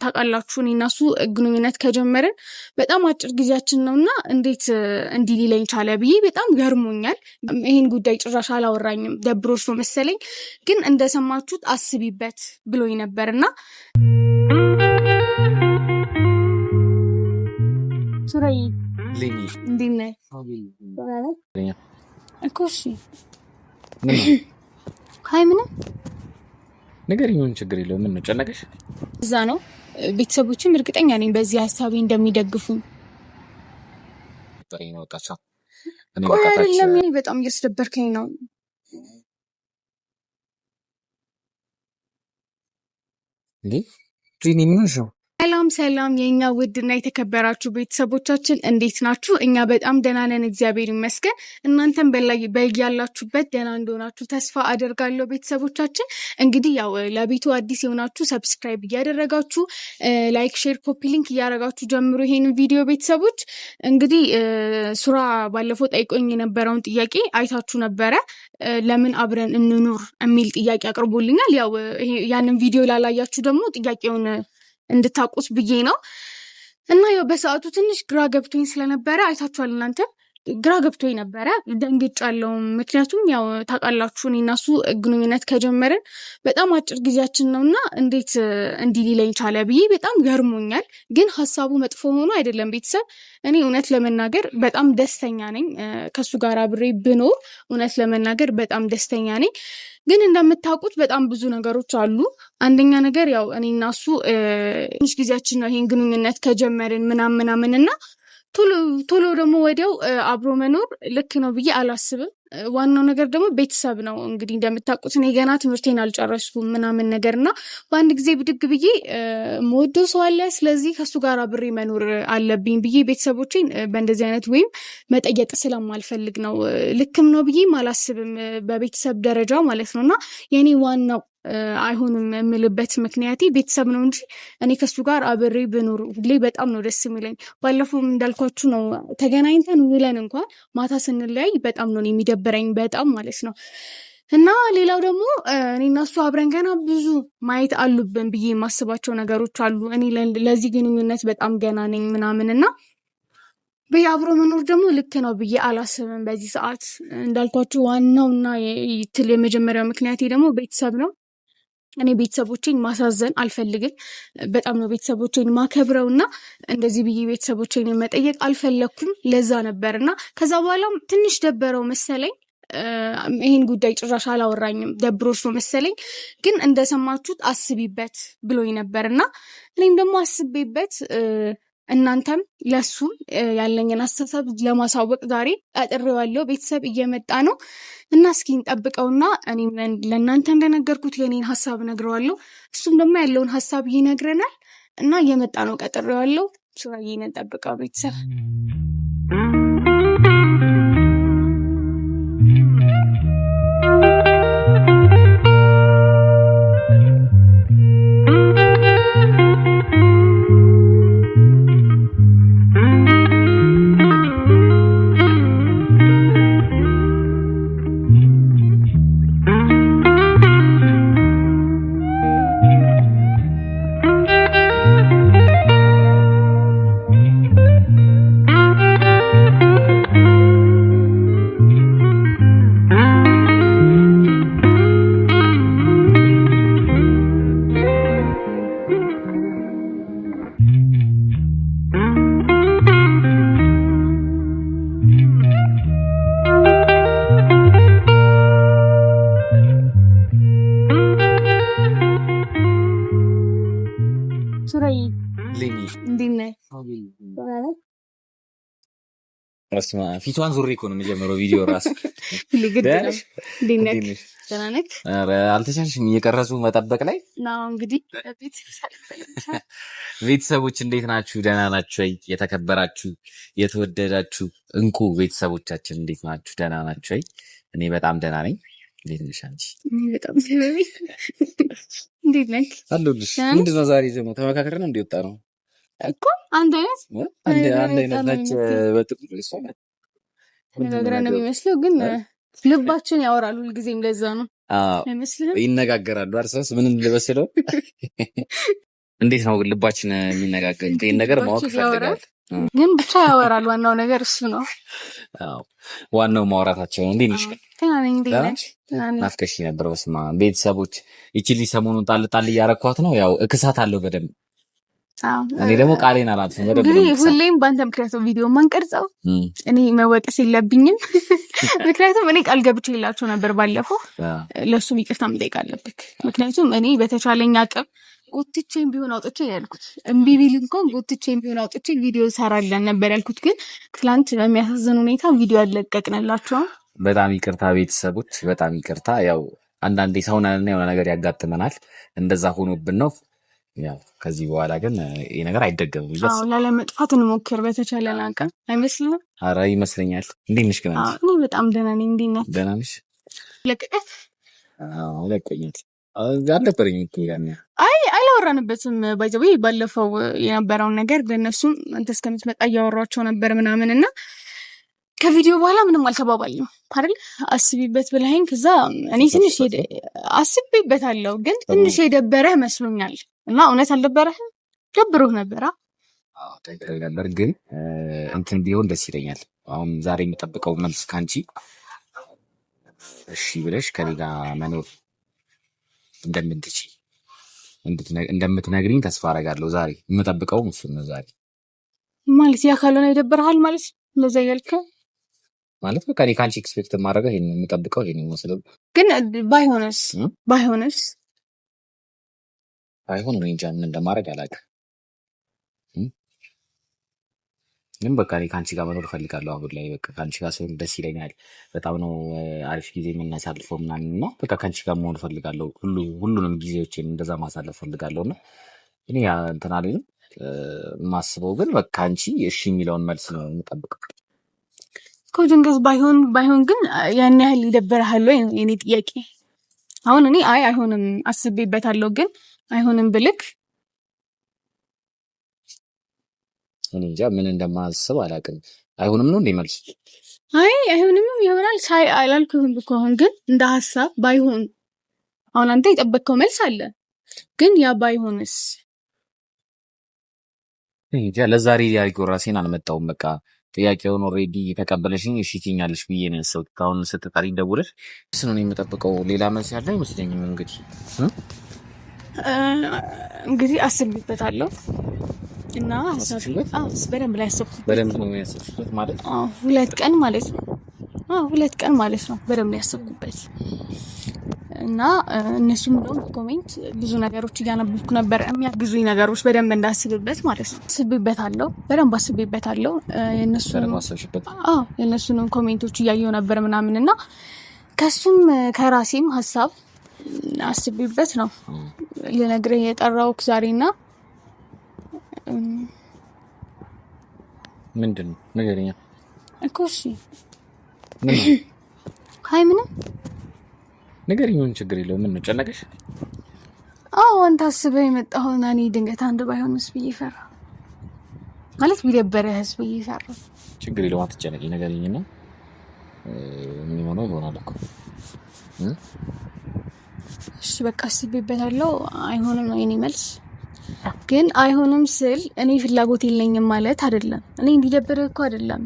ታውቃላችሁ እኔ እና እሱ ግንኙነት ከጀመርን በጣም አጭር ጊዜያችን ነውና እንዴት እንዲህ ሊለኝ ቻለ ብዬ በጣም ገርሞኛል። ይሄን ጉዳይ ጭራሽ አላወራኝም፣ ደብሮሽ ነው መሰለኝ። ግን እንደሰማችሁት አስቢበት ብሎኝ ነበርና ሱራይ ሊኒ እንዴት ነህ? እኮ እሺ ሃይ ምንም ነገር ይሁን ችግር የለውም። ምን ነው ጨነቀሽ? እዛ ነው ቤተሰቦችም እርግጠኛ ነኝ በዚህ ሀሳቤ እንደሚደግፉኝ። ነው ወጣቻ እኔ በጣም እያስደበርከኝ ነው። ሊኒ ምን ነው? ሰላም የኛ ውድና የተከበራችሁ ቤተሰቦቻችን እንዴት ናችሁ? እኛ በጣም ደህና ነን፣ እግዚአብሔር ይመስገን። እናንተም በያላችሁበት ደህና እንደሆናችሁ ተስፋ አደርጋለሁ። ቤተሰቦቻችን እንግዲህ ያው ለቤቱ አዲስ የሆናችሁ ሰብስክራይብ እያደረጋችሁ ላይክ፣ ሼር፣ ኮፒ ሊንክ እያደረጋችሁ ጀምሮ ይሄን ቪዲዮ ቤተሰቦች። እንግዲህ ሱራ ባለፈው ጠይቆኝ የነበረውን ጥያቄ አይታችሁ ነበረ። ለምን አብረን እንኑር የሚል ጥያቄ አቅርቦልኛል። ያው ያንን ቪዲዮ ላላያችሁ ደግሞ ጥያቄውን እንድታቁት ብዬ ነው። እና ያው በሰዓቱ ትንሽ ግራ ገብቶኝ ስለነበረ አይታችኋል እናንተ። ግራ ገብቶኝ ነበረ፣ ደንግጫለሁ። ምክንያቱም ያው ታውቃላችሁ እኔ እና እሱ ግንኙነት ከጀመርን በጣም አጭር ጊዜያችን ነውና እንዴት እንዲህ ሊለኝ ቻለ ብዬ በጣም ገርሞኛል። ግን ሀሳቡ መጥፎ ሆኖ አይደለም ቤተሰብ። እኔ እውነት ለመናገር በጣም ደስተኛ ነኝ ከሱ ጋር አብሬ ብኖር። እውነት ለመናገር በጣም ደስተኛ ነኝ። ግን እንደምታውቁት በጣም ብዙ ነገሮች አሉ። አንደኛ ነገር ያው እኔ እና እሱ ትንሽ ጊዜያችን ነው ይሄን ግንኙነት ከጀመርን ምናምን እና ቶሎ ደግሞ ወዲያው አብሮ መኖር ልክ ነው ብዬ አላስብም። ዋናው ነገር ደግሞ ቤተሰብ ነው። እንግዲህ እንደምታውቁት እኔ ገና ትምህርቴን አልጨረስኩም ምናምን ነገር እና በአንድ ጊዜ ብድግ ብዬ መወደው ሰው አለ፣ ስለዚህ ከሱ ጋር አብሬ መኖር አለብኝ ብዬ ቤተሰቦቼን በእንደዚህ አይነት ወይም መጠየቅ ስለማልፈልግ ነው። ልክም ነው ብዬም አላስብም በቤተሰብ ደረጃ ማለት ነው። እና የኔ ዋናው አይሆንም የምልበት ምክንያቴ ቤተሰብ ነው እንጂ እኔ ከሱ ጋር አብሬ ብኖር ሁሌ በጣም ነው ደስ የሚለኝ። ባለፈውም እንዳልኳችሁ ነው ተገናኝተን ውለን እንኳን ማታ ስንለያይ በጣም ነው የሚደብረኝ በጣም ማለት ነው። እና ሌላው ደግሞ እኔና እሱ አብረን ገና ብዙ ማየት አሉብን ብዬ የማስባቸው ነገሮች አሉ። እኔ ለዚህ ግንኙነት በጣም ገና ነኝ ምናምን እና በአብሮ መኖር ደግሞ ልክ ነው ብዬ አላስብም በዚህ ሰዓት። እንዳልኳችሁ ዋናውና የመጀመሪያው ምክንያቴ ደግሞ ቤተሰብ ነው። እኔ ቤተሰቦቼን ማሳዘን አልፈልግም። በጣም ነው ቤተሰቦቼን ማከብረው እና እንደዚህ ብዬ ቤተሰቦቼን መጠየቅ አልፈለኩም። ለዛ ነበርና ከዛ በኋላም ትንሽ ደበረው መሰለኝ። ይሄን ጉዳይ ጭራሽ አላወራኝም፣ ደብሮሽ ነው መሰለኝ። ግን እንደሰማችሁት አስቢበት ብሎኝ ነበርና እኔም ደግሞ አስቤበት እናንተም ለሱም ያለኝን አስተሳሰብ ለማሳወቅ ዛሬ አጥሬዋለሁ። ቤተሰብ እየመጣ ነው እና እስኪ እንጠብቀውና እኔም ለእናንተ እንደነገርኩት የኔን ሀሳብ ነግረዋለሁ፣ እሱም ደግሞ ያለውን ሀሳብ ይነግረናል እና እየመጣ ነው። ቀጥሬዋለሁ። ሱራዬን እንጠብቀው ቤተሰብ። ፊቷን ዙሪ እኮ ነው የሚጀምረው ቪዲዮ ራሱ። አልተቻልሽም እየቀረጹ መጠበቅ ላይ ነው። እንግዲህ ቤተሰቦች እንዴት ናችሁ? ደህና ናችሁ ወይ? የተከበራችሁ የተወደዳችሁ እንቁ ቤተሰቦቻችን እንዴት ናችሁ? ደህና ናችሁ ወይ? እኔ በጣም ደህና ነኝ። እንዴት ነሽ አንቺ? በጣም እንዴት ነሽ? አለሁልሽ። ምንድን ነው ዛሬ ደግሞ ተመካከርን እንደ ወጣ ነው እኮ አንድ አይነት ነጭ በጥቁር ተነጋግረን ነው የሚመስለው፣ ግን ልባችን ያወራሉ ሁልጊዜም። ለዛ ነው አይመስልም? ይነጋገራሉ። አርሰስ ምን ልበስለው እንዴት ነው ልባችን የሚነጋገር? ይሄን ነገር ማወቅ ፈልጋለሁ። ግን ብቻ ያወራል። ዋናው ነገር እሱ ነው። አዎ ዋናው ማውራታቸው ነው። እንዴት ነሽ? ናፍቀሽ ነበር። በስመ አብ ቤተሰቦች፣ ይቺ ልጅ ሰሞኑን ጣል እያረኳት ነው። ያው እክሳት አለው በደንብ። እኔ ደግሞ ቃሌን አላጥፍም። ሁሌም በአንተ ምክንያቱም ቪዲዮ ማንቀርጸው እኔ መወቀስ የለብኝም። ምክንያቱም እኔ ቃል ገብቼ የላቸው ነበር ባለፈው። ለእሱም ይቅርታ መጠየቅ አለብክ። ምክንያቱም እኔ በተቻለኝ አቅም ጎትቼም ቢሆን አውጥቼ ያልኩት እምቢ ቢል እንኳን ጎትቼም ቢሆን አውጥቼ ቪዲዮ ሰራለን ነበር ያልኩት። ግን ትላንት በሚያሳዝን ሁኔታ ቪዲዮ አለቀቅንላቸውም። በጣም ይቅርታ ቤተሰቦች፣ በጣም ይቅርታ። ያው አንዳንዴ ሰውነን የሆነ ነገር ያጋጥመናል። እንደዛ ሆኖብን ነው። ያው ከዚህ በኋላ ግን ይሄ ነገር አይደገምም። አዎ ላለመጥፋት እንሞክር በተቻለን አቅም። አይመስልም? ኧረ ይመስለኛል። እንዴት ነሽ ግን? እኔ በጣም ደህና ነኝ። እንዴት ነህ? ደህና ነሽ? ለቀቀት? አዎ ለቀቀኝ። አልነበረኝም እኮ ያኔ። አይ አላወራንበትም። ባይዘዌ ባለፈው የነበረውን ነገር በእነሱም አንተ እስከምትመጣ እያወሯቸው ነበር ምናምን እና ከቪዲዮ በኋላ ምንም አልተባባልንም አይደል? አስቢበት ብለኸኝ ከዛ እኔ ትንሽ አስቤበታለሁ፣ ግን ትንሽ የደበረህ መስሎኛል። እና እውነት አልደበረህም? ደብሮህ ነበራ? ደብሮኝ ነበር፣ ግን እንትን ቢሆን ደስ ይለኛል። አሁን ዛሬ የምጠብቀው መልስ ካንቺ እሺ ብለሽ ከኔ ጋር መኖር እንደምትነግሪኝ ተስፋ አደርጋለሁ። ዛሬ የምጠብቀው እሱን ነው። ዛሬ ማለት ያ ካልሆነ ይደብርሃል ማለት ለዛ ያልከው ማለት በቃ እኔ ከአንቺ ኤክስፔክት የማደርገው ይሄን የምጠብቀው ይሄን ይመስላል። ግን ባይሆንስ አይሆን ነው እንጂ ምን እንደማደርግ አላውቅም። ግን በቃ እኔ ከአንቺ ጋር መኖር እፈልጋለሁ። አሁን ላይ በቃ ከአንቺ ጋር ሲሆን ደስ ይለኛል። በጣም ነው አሪፍ ጊዜ የምናሳልፈው ምናምን እና በቃ ከአንቺ ጋር መሆን እፈልጋለሁ። ሁሉንም ጊዜዎችን እንደዛ ማሳለፍ እፈልጋለሁ እና እኔ እንትን አለኝ ማስበው ግን በቃ አንቺ እሺ የሚለውን መልስ ነው የምጠብቀው እኮ። ድንገት ባይሆን ግን ያን ያህል ይደብርሃል ወይ? የኔ ጥያቄ አሁን እኔ አይሆንም አስቤበታለሁ፣ ግን አይሆንም ብልክ እኔ እንጃ ምን እንደማስብ አላውቅም። አይሆንም ነው እንደ መልሱ? አይሆንም ይሆናል ሳይ አላልኩህም እኮ። አሁን ግን እንደ ሀሳብ ባይሆን አሁን አንተ የጠበቅከው መልስ አለ፣ ግን ያ ባይሆንስ? እንጃ ለዛሬ ያልኩ ራሴን አልመጣሁም። በቃ ጥያቄውን ኦልሬዲ የተቀበለሽኝ እሺ ትይኛለሽ ብዬ ነው ያሰብኩት። አሁን ስትጠሪ ደውለሽ እሱን ነው የምጠብቀው። ሌላ መልስ ያለ አይመስለኝም። እንግዲህ አስቤበታለሁ እና በደንብ ላይ ያሰብኩበት። በደንብ ነው ያሰብኩበት ማለት 2 ቀን ማለት ነው። 2 ቀን ማለት ነው በደንብ ላይ ያሰብኩበት። እና እነሱም ደግሞ ኮሜንት ብዙ ነገሮች እያነበብኩ ነበር፣ የሚያግዙኝ ነገሮች በደንብ እንዳስብበት ማለት ነው። አስቤበታለሁ፣ በደንብ አስቤበታለሁ። የእነሱንም ኮሜንቶች እያየሁ ነበር ምናምን እና ከሱም ከራሴም ሀሳብ አስቤበት ነው ልነግርህ የጠራሁት ዛሬና ምንድን ነው ንገረኛ እኮ። እሺ ምንም ንገረኝ፣ ምን ችግር የለውም። ምን ነው ጨነቀሽ? አንተ አስበህ የመጣኸው እና እኔ ድንገት አንድ ባይሆንስ ብዬ ፈራ ማለት ቢደበረህስ ብዬ ፈራ። ችግር የለውም አትጨነቂ፣ ንገረኝና የሚሆነው ይሆናል እኮ። እሺ በቃ አስቤበታለሁ። አይሆንም ነው የኔ መልስ። ግን አይሆንም ስል እኔ ፍላጎት የለኝም ማለት አይደለም። እኔ እንዲደብርህ እኮ አይደለም።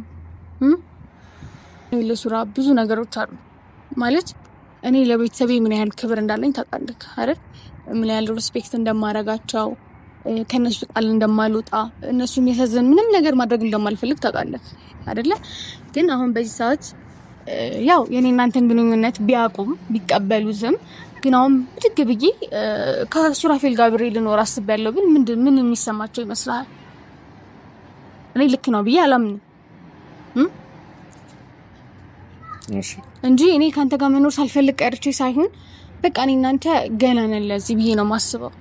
ለሱራ ብዙ ነገሮች አሉ ማለት እኔ ለቤተሰቤ ምን ያህል ክብር እንዳለኝ ታውቃለህ አይደል? ምን ያህል ሪስፔክት እንደማረጋቸው፣ ከነሱ ቃል እንደማልወጣ፣ እነሱ የሚያሳዝን ምንም ነገር ማድረግ እንደማልፈልግ ታውቃለህ አይደለ? ግን አሁን በዚህ ሰዓት ያው የኔ እናንተን ግንኙነት ቢያቁም ቢቀበሉትም ግን አሁን ብድግ ብዬ ከሱራፌል ጋር ብሬ ልኖር አስቤያለሁ። ግን ምን የሚሰማቸው ይመስላል? እኔ ልክ ነው ብዬ አላምንም እንጂ እኔ ካንተ ጋር መኖር ሳልፈልግ ቀርቼ ሳይሆን በቃ እኔ እናንተ ገና ነን ለዚህ ብዬ ነው ማስበው።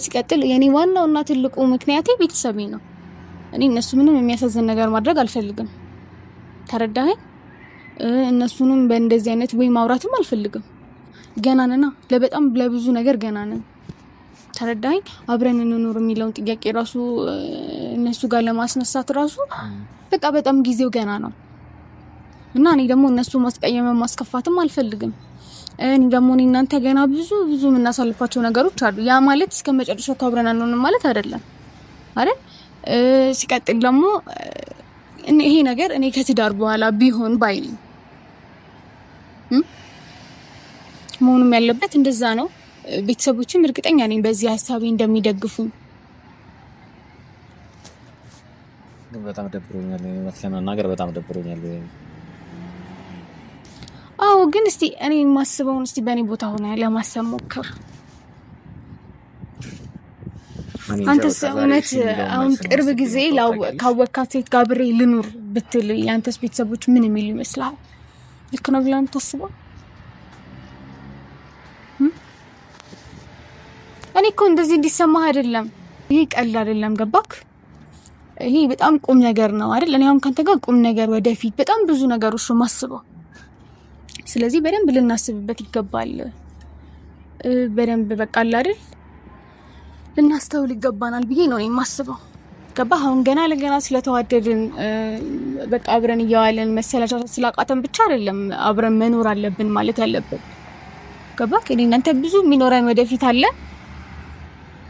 ሲቀጥል የኔ ዋናውና ትልቁ ምክንያቴ ቤተሰቤ ነው። እኔ እነሱ ምንም የሚያሳዝን ነገር ማድረግ አልፈልግም። ተረዳኸኝ? እነሱንም በእንደዚህ አይነት ወይ ማውራትም አልፈልግም። ገና ነና ለበጣም ለብዙ ነገር ገና ነን። ተረዳኸኝ? አብረን እንኖር የሚለውን ጥያቄ ራሱ እነሱ ጋር ለማስነሳት ራሱ በቃ በጣም ጊዜው ገና ነው እና እኔ ደግሞ እነሱ ማስቀየም ማስከፋትም አልፈልግም። እኔ ደግሞ እኔ እናንተ ገና ብዙ የምናሳልፋቸው ነገሮች አሉ። ያ ማለት እስከ መጨረሻው አብረን አንሆንም ማለት አይደለም አይደል? ሲቀጥል ደግሞ ይሄ ነገር እኔ ከትዳር በኋላ ቢሆን ባይል መሆኑም ያለበት እንደዛ ነው። ቤተሰቦችም እርግጠኛ ነኝ በዚህ ሀሳቤ እንደሚደግፉኝ። በጣም ደብሮኛል፣ ለመናገር በጣም ደብሮኛል። አዎ ግን እስቲ እኔ የማስበውን እስቲ በእኔ ቦታ ሆነ ለማሰብ ሞክር። አንተስ እውነት አሁን ቅርብ ጊዜ ካወቅካት ሴት ጋር አብሬ ልኑር ብትል የአንተስ ቤተሰቦች ምን የሚሉ ይመስላል? ልክ ነው ብለህ የምታስበው? እኔ እኮ እንደዚህ እንዲሰማህ አይደለም፣ ይሄ ቀልድ አይደለም። ገባክ? ይሄ በጣም ቁም ነገር ነው አይደል? እኔ አሁን ካንተ ጋር ቁም ነገር ወደፊት በጣም ብዙ ነገሮች ነው ማስበው። ስለዚህ በደንብ ልናስብበት ይገባል። በደንብ በቃ አይደል ልናስተውል ይገባናል ብዬ ነው የማስበው። ገባህ? አሁን ገና ለገና ስለተዋደድን በቃ አብረን እያዋለን መሰላቻት ስላቃተን ብቻ አይደለም አብረን መኖር አለብን ማለት ያለብን። ገባህ? እኔ እናንተ ብዙ የሚኖረን ወደፊት አለ።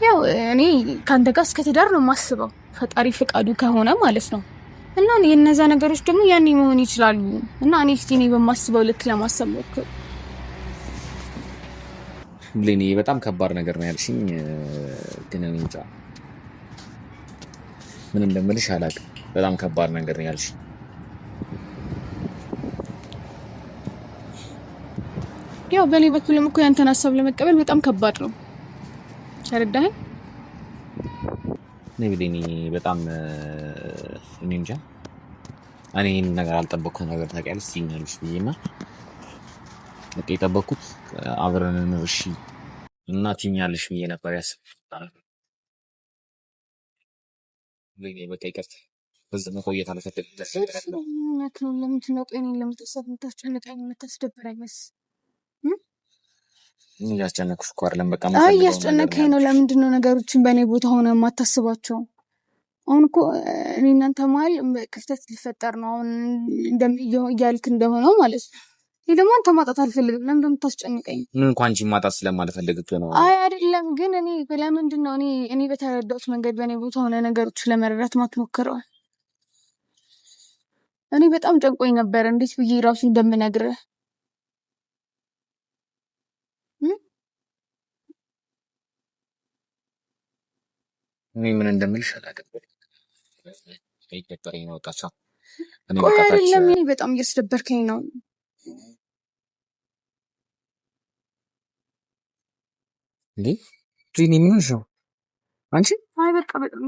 ያው እኔ ካንተ ጋር እስከ ትዳር ነው የማስበው፣ ፈጣሪ ፍቃዱ ከሆነ ማለት ነው። እና የነዛ ነገሮች ደግሞ ያኔ መሆን ይችላሉ። እና እኔ እስቲ እኔ በማስበው ልክ ለማሰብ ሞክር። ብሌኒ በጣም ከባድ ነገር ነው ያልሽኝ፣ ግን እኔ እንጃ ምን እንደምልሽ አላውቅም። በጣም ከባድ ነገር ነው ያልሽኝ። ያው በእኔ በኩልም እኮ ያንተን ሀሳብ ለመቀበል በጣም ከባድ ነው። ተረዳኸኝ? ብሌኒ በጣም እኔ እንጃ። እኔ ይህን ነገር አልጠበቅኩት ነገር ታውቂያለሽ ትይኛለሽ ብዬና በቃ የጠበቅኩት አብረን እንኑር እሺ እና ትይኛለሽ ብዬ ነበር ያሰብኩት። ብሌኒ በቃ ይቅርታ፣ በዚህ መቆየት አልፈለግኩም። ለምንድን ነው እኔን ለምትሰብ የምታስጨንቀኝ የምታስደብረኝስ? እያስጨነኩሽ እኮ አይደለም። በቃ እያስጨነቀኝ ነው። ለምንድን ነው ነገሮችን በእኔ ቦታ ሆነ የማታስባቸው? አሁን እኮ እኔ እናንተ መሀል ክፍተት ሊፈጠር ነው አሁን እያልክ እንደሆነው ማለት ነው። ይህ ደግሞ አንተ ማጣት አልፈልግም። ለምን እንደምታስጨንቀኝ? ምን እንኳን አንቺ ማጣት ስለማልፈልግ ነው። አይ አይደለም፣ ግን እኔ ለምንድን ነው እኔ በተረዳሁት መንገድ በእኔ ቦታ ሆነ ነገሮችን ለመረዳት ማትሞክረው? እኔ በጣም ጨንቆኝ ነበር፣ እንዴት ብዬ ራሱ እንደምነግርህ። እኔ ምን እንደምልሽ አላውቅም። ይደበረኝ ነው። ወጣቻ ቆይ አይደለም፣ እኔ በጣም እያስደበርከኝ ነው። እንዴ ትሪኒ ምን ነው አንቺ? አይ በቃ በጣም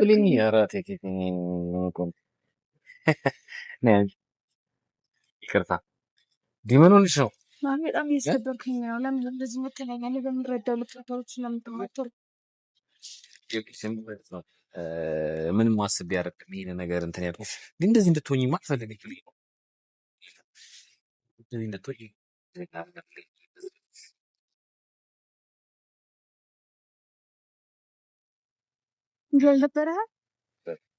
ብሌኒ ያራቴ ይቅርታ ዲመን ሆንሽ ነው። በጣም እያስደበርከኝ ነው። ለምን እንደዚህ መተናኛለ? በምንረዳው ልትረዳዎች ለምትማተሩ ምንም ማስብ ያደረግም ይሄን ነገር እንትን ያልኩሽ ግን እንደዚህ እንድትሆኝ አልፈለገች ነው። እንደዚህ እንድትሆኝ ነበረ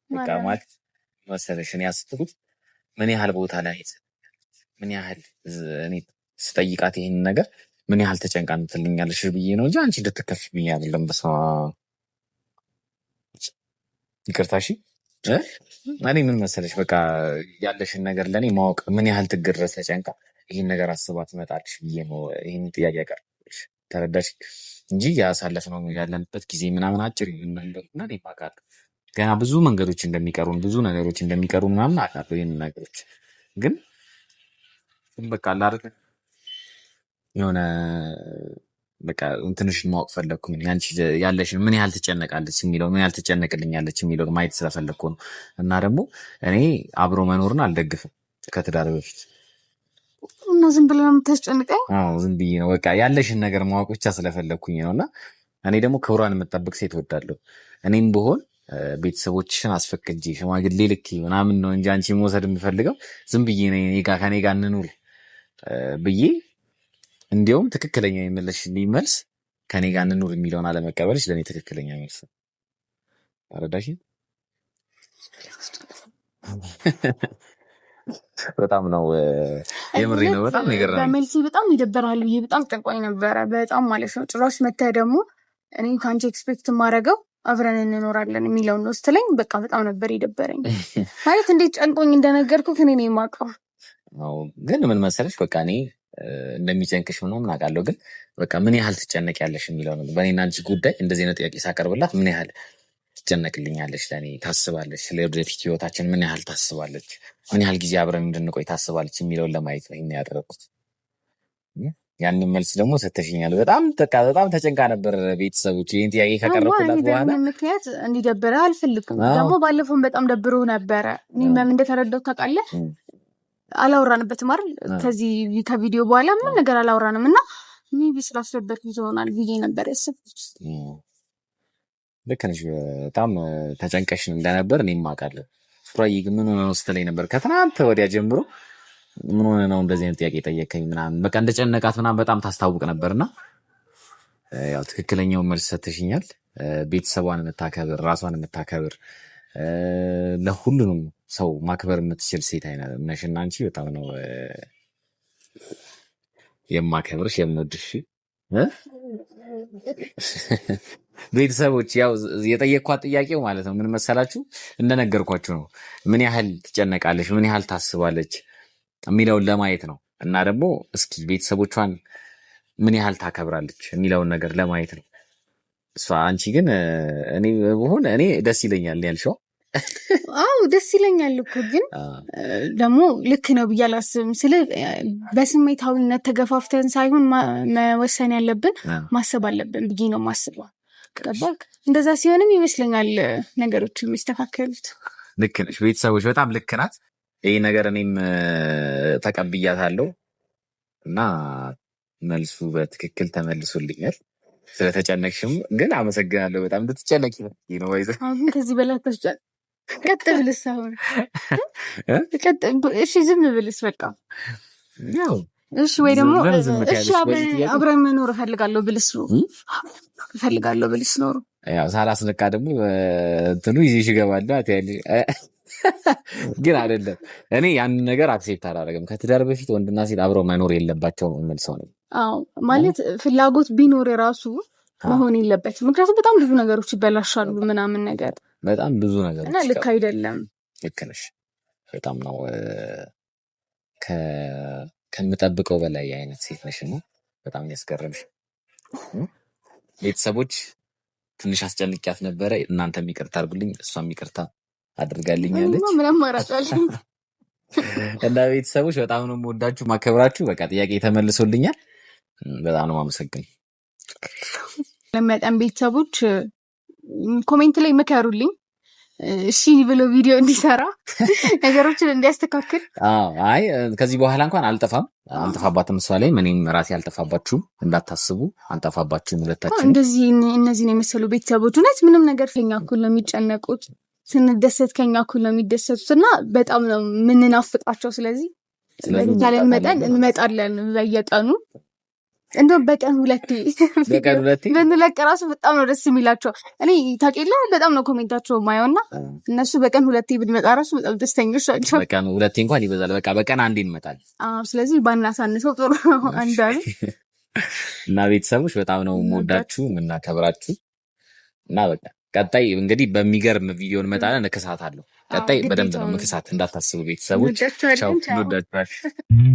በቃ ማለት መሰለሽ እኔ ያስብኩት ምን ያህል ቦታ ላይ ምን ያህል እኔ ስጠይቃት ይሄን ነገር ምን ያህል ተጨንቃ እንትልኛለሽ ብዬ ነው እንጂ አንቺ እንድትከፊብኝ አይደለም። በሷ ይቅርታ እሺ። እኔ ምን መሰለሽ በቃ ያለሽን ነገር ለእኔ ማወቅ ምን ያህል ትግረስ ተጨንቃ ይህን ነገር አስባ ትመጣለሽ ብዬ ነው ይህን ጥያቄ ያቀርብልሽ። ተረዳሽ? እንጂ ያሳለፍነው ያለንበት ጊዜ ምናምን አጭር እና እኔ አውቃለሁ ገና ብዙ መንገዶች እንደሚቀሩን ብዙ ነገሮች እንደሚቀሩ ምናምን አውቃለሁ። ይህን ነገሮች ግን በቃ አላደለ የሆነ በቃ እንትንሽን ማወቅ ፈለግኩኝ። ያንቺ ያለሽን ምን ያህል ትጨነቃለች የሚለው ምን ያህል ትጨነቅልኛለች የሚለው ማየት ስለፈለግኩ ነው። እና ደግሞ እኔ አብሮ መኖርን አልደግፍም ከትዳር በፊት እና ዝም ብለህ ነው የምታስጨንቀኝ? አዎ ዝም ብዬ ነው በቃ ያለሽን ነገር ማወቅ ብቻ ስለፈለግኩኝ ነው። እና እኔ ደግሞ ክብሯን የምጠብቅ ሴት ወዳለሁ። እኔም ብሆን ቤተሰቦችሽን አስፈቅጄ ሽማግሌ ልክ ምናምን ነው እንጂ አንቺ መውሰድ የምፈልገው ዝም ብዬ ከኔ ጋር እንኑር ብዬ እንዲያውም ትክክለኛ የመለስሽልኝ መልስ ከኔ ጋር እንኑር የሚለውን አለመቀበልሽ ለእኔ ትክክለኛ መልስ ነው። አረዳሽ? በጣም ነው የምሬ ነው። በጣም ነገር በመልሲ በጣም ይደበራል ብዬ በጣም ጨንቆኝ ነበረ። በጣም ማለት ነው። ጭራሽ መተህ ደግሞ እኔ ከአንቺ ኤክስፔክት የማደርገው አብረን እንኖራለን የሚለውን ነው ስትለኝ በቃ በጣም ነበር የደበረኝ። ማለት እንዴት ጨንቆኝ እንደነገርኩ እኔ ነው የማውቀው። ግን ምን መሰለሽ በቃ እኔ እንደሚጨንቅሽ ምናምን አውቃለሁ። ግን በቃ ምን ያህል ትጨነቂያለሽ የሚለው ነው። በእኔና አንቺ ጉዳይ እንደዚህ አይነት ጥያቄ ሳቀርብላት ምን ያህል ትጨነቅልኛለች፣ ለእኔ ታስባለች፣ ስለ ወደፊት ህይወታችን ምን ያህል ታስባለች፣ ምን ያህል ጊዜ አብረን እንድንቆይ ታስባለች የሚለውን ለማየት ነው ይሄን ያደረኩት። ያንን መልስ ደግሞ ሰተሽኛል። በጣም ተጨንቃ ነበር። ቤተሰቦች ይህን ጥያቄ ከቀረብኩላት በኋላ ምክንያት እንዲደብረ አልፈልግም። ደግሞ ባለፈውን በጣም ደብሮ ነበረ። ምን እንደተረዳው ታውቃለህ? አላወራንበትም አይደል? ከቪዲዮ በኋላ ምንም ነገር አላወራንም እና ሜቢ ስላስደበርኩ ይሆናል ብዬ ነበር ያሰብኩት። ልክ ነሽ። በጣም ተጨንቀሽ እንደነበር እኔም አውቃለሁ። ሱራዬ ግን ምን ሆነ ነው ስትለኝ ነበር ከትናንት ወዲያ ጀምሮ። ምን ሆነ ነው እንደዚህ አይነት ጥያቄ ጠየቀኝ ምናምን በቃ እንደጨነቃት ምናምን በጣም ታስታውቅ ነበርና ያው ትክክለኛውን መልስ ሰጥተሽኛል። ቤተሰቧን የምታከብር ራሷን የምታከብር ለሁሉንም ሰው ማክበር የምትችል ሴት አይነት ነሽና አንቺ በጣም ነው የማከብርሽ የምወድሽ። ቤተሰቦች ያው የጠየኳት ጥያቄው ማለት ነው ምን መሰላችሁ? እንደነገርኳችሁ ነው። ምን ያህል ትጨነቃለች፣ ምን ያህል ታስባለች የሚለውን ለማየት ነው። እና ደግሞ እስኪ ቤተሰቦቿን ምን ያህል ታከብራለች የሚለውን ነገር ለማየት ነው። እሷ አንቺ ግን እኔ ደስ ይለኛል ያልሽው። አዎ ደስ ይለኛል እኮ ግን ደግሞ ልክ ነው ብዬ አላስብም። በስሜታዊነት ተገፋፍተን ሳይሆን መወሰን ያለብን ማሰብ አለብን ብዬ ነው ማስበው። እንደዛ ሲሆንም ይመስለኛል ነገሮች የሚስተካከሉት። ልክ ነሽ። ቤተሰቦች በጣም ልክ ናት። ይህ ነገር እኔም ተቀብያታለሁ እና መልሱ በትክክል ተመልሶልኛል። ስለተጨነቅሽም ግን አመሰግናለሁ። በጣም እንድትጨነቂ ነው ወይ? ከዚህ በላይ ተጨነቅ ቀጥ ብልስ አሁን እሺ ዝም ብልስ በቃ እሺ ወይ ደግሞ እሺ አብረን መኖር እፈልጋለሁ ብልስ ኖሮ ያው ሳላስነቃ ደግሞ እንትኑ ይዤሽ እገባለሁ አትያለሽ። ግን አይደለም እኔ ያንን ነገር አክሴፕት አላደረግም። ከትዳር በፊት ወንድና ሴት አብረው መኖር የለባቸውም የሚል ሰው ነኝ። አዎ ማለት ፍላጎት ቢኖር የራሱ መሆን የለበትም። ምክንያቱም በጣም ብዙ ነገሮች ይበላሻሉ ምናምን ነገር በጣም ብዙ ነገሮች እና ልክ አይደለም። ልክ ነሽ። በጣም ነው ከምጠብቀው በላይ አይነት ሴት ነሽ እና በጣም ያስገረምሽ። ቤተሰቦች ትንሽ አስጨንቂያት ነበረ። እናንተም ይቅርታ አድርጉልኝ፣ እሷም ይቅርታ አድርጋልኛለች። ምንም አራጣልኝ እና ቤተሰቦች በጣም ነው የምወዳችሁ ማከብራችሁ። በቃ ጥያቄ ተመልሶልኛል። በጣም ነው የማመሰግነው። ለመጠን ቤተሰቦች ኮሜንት ላይ መከሩልኝ እሺ ብሎ ቪዲዮ እንዲሰራ ነገሮችን እንዲያስተካክል። አይ ከዚህ በኋላ እንኳን አልጠፋባትም እሷ ላይ እኔም ራሴ አልጠፋባችሁም፣ እንዳታስቡ አልጠፋባችሁም ሁለታችን። እንደዚህ እነዚህን የመሰሉ ቤተሰቦች እውነት ምንም ነገር ከኛ እኩል ነው የሚጨነቁት፣ ስንደሰት ከኛ እኩል ነው የሚደሰቱት እና በጣም ነው የምንናፍቃቸው። ስለዚህ በተቻለን መጠን እንመጣለን በየቀኑ እንደውም በቀን ሁለቴ ብንለቅ ራሱ በጣም ነው ደስ የሚላቸው። እኔ ታውቂላ በጣም ነው ኮሜንታቸው ማየውና እነሱ በቀን ሁለቴ ብንመጣ ራሱ በጣም ደስተኞች ናቸው። በቀን ሁለቴ እንኳን ይበዛል። በቃ በቀን አንዴ እንመጣለን። ስለዚህ ባናሳንሰው ጥሩ ነው። አንዳንዴ እና ቤተሰቦች በጣም ነው የምወዳችሁ የምናከብራችሁ እና በቃ ቀጣይ እንግዲህ በሚገርም ቪዲዮ እንመጣለን። እክሳት አለው ቀጣይ በደንብ ነው ምክሳት እንዳታስቡ ቤተሰቦች። ቻው እንወዳችኋለን።